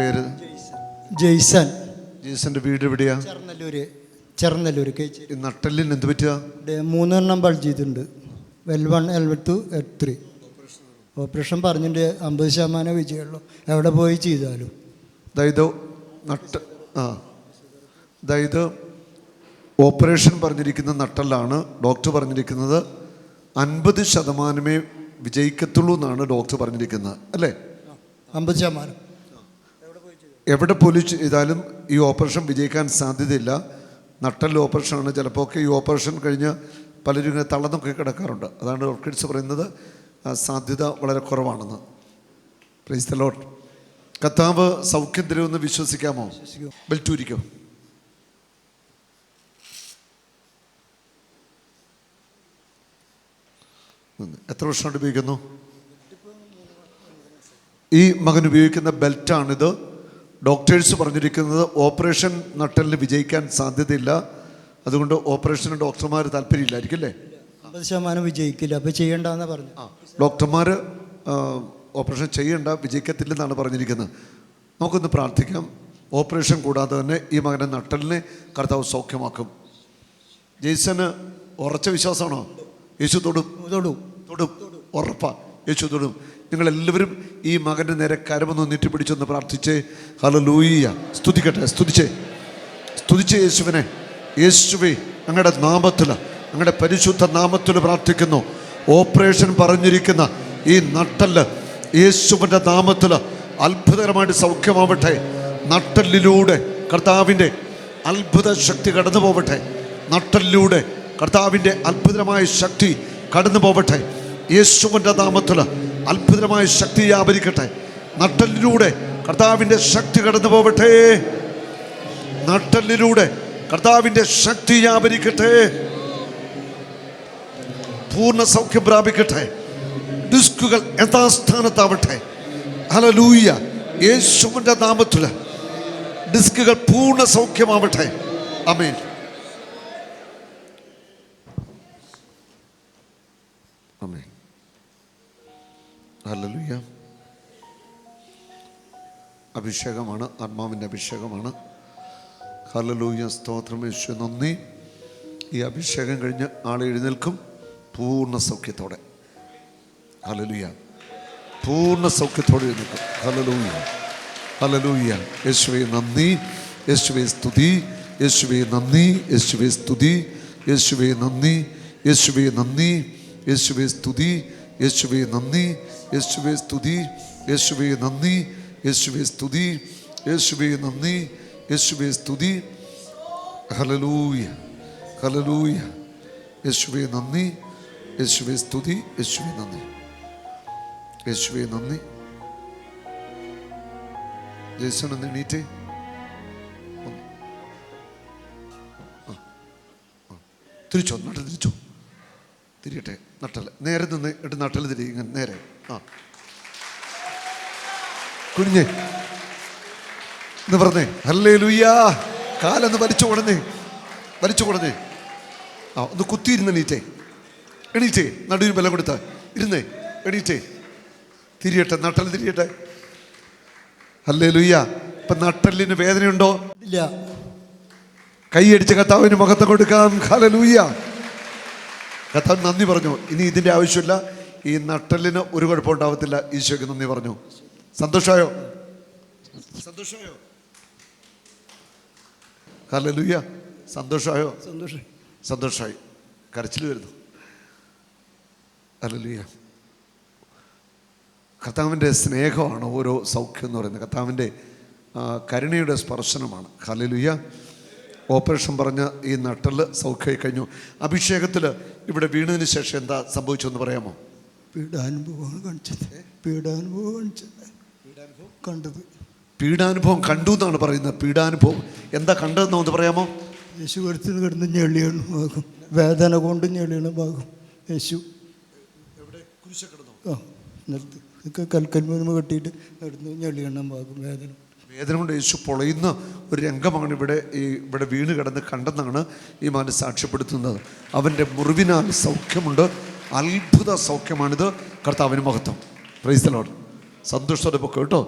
പേര്? ജെയ്സൺ. ജെയ്സന്റെ വീട് എവിടെയാ? ചെറുനല്ലൂർ. ഈ നട്ടെല്ലിന് എന്ത് പറ്റുക? 3 ബൾജ് ചെയ്തിട്ടുണ്ട്. L1, L2, L3. ഓപ്പറേഷൻ പറഞ്ഞിട്ട് 50% വിജയമുള്ളൂ, എവിടെ പോയി ചെയ്താലും. അതായത് ഓപ്പറേഷൻ പറഞ്ഞിരിക്കുന്ന നട്ടലാണ്. ഡോക്ടർ പറഞ്ഞിരിക്കുന്നത് 50% വിജയിക്കത്തുള്ളൂ എന്നാണ് ഡോക്ടർ പറഞ്ഞിരിക്കുന്നത്, അല്ലേ? 50%. എവിടെ പോലും ചെയ്താലും ഈ ഓപ്പറേഷൻ വിജയിക്കാൻ സാധ്യതയില്ല. നട്ടൽ ഓപ്പറേഷനാണ്. ചിലപ്പോൾ ഒക്കെ ഈ ഓപ്പറേഷൻ കഴിഞ്ഞ് പലരും ഇങ്ങനെ തളർന്നൊക്കെ കിടക്കാറുണ്ട്. അതാണ് ഡോക്ടേഴ്സ് പറയുന്നത് സാധ്യത വളരെ കുറവാണെന്ന്. Praise the Lord. കർത്താവ് സൗഖ്യം തരുമെന്ന് വിശ്വസിക്കാമോ? ബെൽറ്റൂരിക്കോ. എത്ര വർഷമായിട്ട് ഉപയോഗിക്കുന്നു? ഈ മകൻ ഉപയോഗിക്കുന്ന ബെൽറ്റാണിത്. ഡോക്ടേഴ്സ് പറഞ്ഞിരിക്കുന്നത് ഓപ്പറേഷൻ നട്ടലിന് വിജയിക്കാൻ സാധ്യതയില്ല, അതുകൊണ്ട് ഓപ്പറേഷന് ഡോക്ടർമാർ താല്പര്യമില്ലായിരിക്കും, അല്ലേ? 50% വിജയിക്കില്ല, അപ്പോൾ ചെയ്യണ്ടെന്ന് പറഞ്ഞു. ഡോക്ടർമാർ ഓപ്പറേഷൻ ചെയ്യണ്ട, വിജയിക്കത്തില്ലെന്നാണ് പറഞ്ഞിരിക്കുന്നത്. നമുക്കൊന്ന് പ്രാർത്ഥിക്കാം. ഓപ്പറേഷൻ കൂടാതെ തന്നെ ഈ മകൻ്റെ നട്ടലിനെ കർത്താവ് സൗഖ്യമാക്കും. ജെയ്സന് ഉറച്ച വിശ്വാസമാണോ? യേശു തൊടും, ഉറപ്പാ. യേശു തൊടും. നിങ്ങളെല്ലാവരും ഈ മകൻ്റെ നേരെ കരമൊന്ന് നീട്ടിപ്പിടിച്ചൊന്ന് പ്രാർത്ഥിച്ചേ. ഹല്ലേലൂയ. സ്തുതിച്ചേ യേശുവിനെ. യേശുവേ, അങ്ങയുടെ നാമത്തിൽ, അങ്ങയുടെ പരിശുദ്ധ നാമത്തിൽ പ്രാർത്ഥിക്കുന്നു. ഓപ്പറേഷൻ പറഞ്ഞിരിക്കുന്ന ഈ നട്ടല് യേശുവിൻ്റെ നാമത്തിൽ അത്ഭുതകരമായിട്ട് സൗഖ്യമാവട്ടെ. നട്ടലിലൂടെ കർത്താവിൻ്റെ അത്ഭുത ശക്തി കടന്നു പോവട്ടെ. നട്ടലിലൂടെ കർത്താവിൻ്റെ അത്ഭുതമായ ശക്തി കടന്നു പോവട്ടെ. യേശുവിൻ്റെ നാമത്തിൽ അത്ഭുതമായ ശക്തി വ്യാപരിക്കട്ടെ. നട്ടലിലൂടെ കർത്താവിൻ്റെ ശക്തി കടന്നു പോവട്ടെ. നട്ടലിലൂടെ കർത്താവിൻ്റെ ശക്തി വ്യാപരിക്കട്ടെ. പൂർണ്ണ സൗഖ്യം പ്രാപിക്കട്ടെ. ഡിസ്കുകൾ യഥാസ്ഥാനത്താവട്ടെ. ഹല്ലേലൂയ. യേശുവിൻ്റെ നാമത്തിൽ ഡിസ്കുകൾ പൂർണ്ണ സൗഖ്യമാവട്ടെ. ആമേൻ. ആമേൻ. ഹല്ലേലൂയ. അഭിഷേകമാണ്, ആത്മാവിൻ്റെ അഭിഷേകമാണ്. ഹല്ലേലൂയ. സ്തോത്രം യേശുവേ, നന്ദി. ഈ അഭിഷേകം കഴിഞ്ഞ് ആൾ എഴുന്നേൽക്കും പൂർണ്ണ സൗഖ്യത്തോടെ. ഹല്ലേലൂയ. പൂർണ്ണ സൗഖ്യത്തോടെ എഴുന്നേൽക്കും. ഹല്ലേലൂയ. ഹല്ലേലൂയ. യേശുവേ നന്ദി, യേശുവേ സ്തുതി, യേശുവേ നന്ദി, യേശുവേ സ്തുതി, യേശുവേ നന്ദി, യേശുവേ നന്ദി, യേശുവേ സ്തുതി, യേശുവേ നന്ദി, യേശുവേ സ്തുതി, യേശുവേ നന്ദി, യേശുവേ സ്തുതി, യേശുവേ നന്ദി, യേശുവേ സ്തുതി. ഹല്ലേലൂയ. ഹല്ലേലൂയ. യേശുവേ നന്ദി, യേശുവേ സ്തുതി, യേശുവേ നന്ദി, യേശുവേ നന്ദി. ജേസൺ ഒന്ന് എണീറ്റേ. തിരിച്ചോ, നട്ടൽ തിരിച്ചോ, തിരിയട്ടെ. നട്ടൽ നേരെ നിന്ന് ഇട്ട് നട്ടൽ തിരി, ഇങ്ങനെ നേരെ. കുനിഞ്ഞേ എന്ന് പറഞ്ഞേ. ഹല്ലേലൂയ. കാലൊന്ന് വലിച്ചു കൊടുന്നേ. ഒന്ന് കുത്തിയിരുന്ന് എണീറ്റേ. നടുവിന് ബലം കൊടുത്ത ഇരുന്നേ. എണീറ്റേ. തിരിയട്ടെ, നട്ടൽ തിരിയട്ടെ. ഹല്ലേലൂയ. ഇപ്പം നട്ടലിന് വേദനയുണ്ടോ? ഇല്ല. കൈയടിച്ച് കർത്താവിന് മഹത്വം കൊടുക്കാം. ഹല്ലേലൂയ. കർത്താവ് നന്ദി പറഞ്ഞു. ഇനി ഇതിൻ്റെ ആവശ്യമില്ല. ഈ നട്ടലിന് ഒരു കുഴപ്പമുണ്ടാവത്തില്ല. ഈശോയ്ക്ക് നന്ദി പറഞ്ഞു. സന്തോഷമായോ? ഹല്ലേലൂയ. സന്തോഷമായോ? സന്തോഷമായി. കരച്ചിൽ വരുന്നു. ഹല്ലേലൂയ. കർത്താവിൻ്റെ സ്നേഹമാണ് ഓരോ സൗഖ്യം എന്ന് പറയുന്നത്. കർത്താവിൻ്റെ കരുണയുടെ സ്പർശനമാണ്. ഹല്ലേലൂയ. ഓപ്പറേഷൻ പറഞ്ഞ ഈ നട്ടല് സൗഖ്യമായി കഴിഞ്ഞു. അഭിഷേകത്തിൽ ഇവിടെ വീണതിന് ശേഷം എന്താ സംഭവിച്ചെന്ന് പറയാമോ? പീഡാനുഭവം കണ്ടു എന്നാണ് പറയുന്നത്. പീഡാനുഭവം എന്താ കണ്ടതെന്നോ ഒന്ന് പറയാമോ? യേശു കഴുത്തിൽ കിടന്ന് ഞെളിയാണ് ഭാഗം, വേദന കൊണ്ട് ഞെളിയാണ് ഭാഗം. യേശു കൽക്കൽമ കെട്ടിയിട്ട് നടന്ന് ഞെളിയണ്ണ ഭാഗം വേദന കൊണ്ട് യേശു പൊളയുന്ന ഒരു രംഗമാണ് ഇവിടെ വീണ് കിടന്ന് കണ്ടെന്നാണ് ഈ മാൻ സാക്ഷ്യപ്പെടുത്തുന്നത്. അവൻ്റെ മുറിവിനാൽ സൗഖ്യമുണ്ട്. അത്ഭുത സൗഖ്യമാണിത്. കർത്താവിന് മഹത്വം. Praise the Lord. സന്തോഷത്തോടെ പൊക്കോ കേട്ടോ.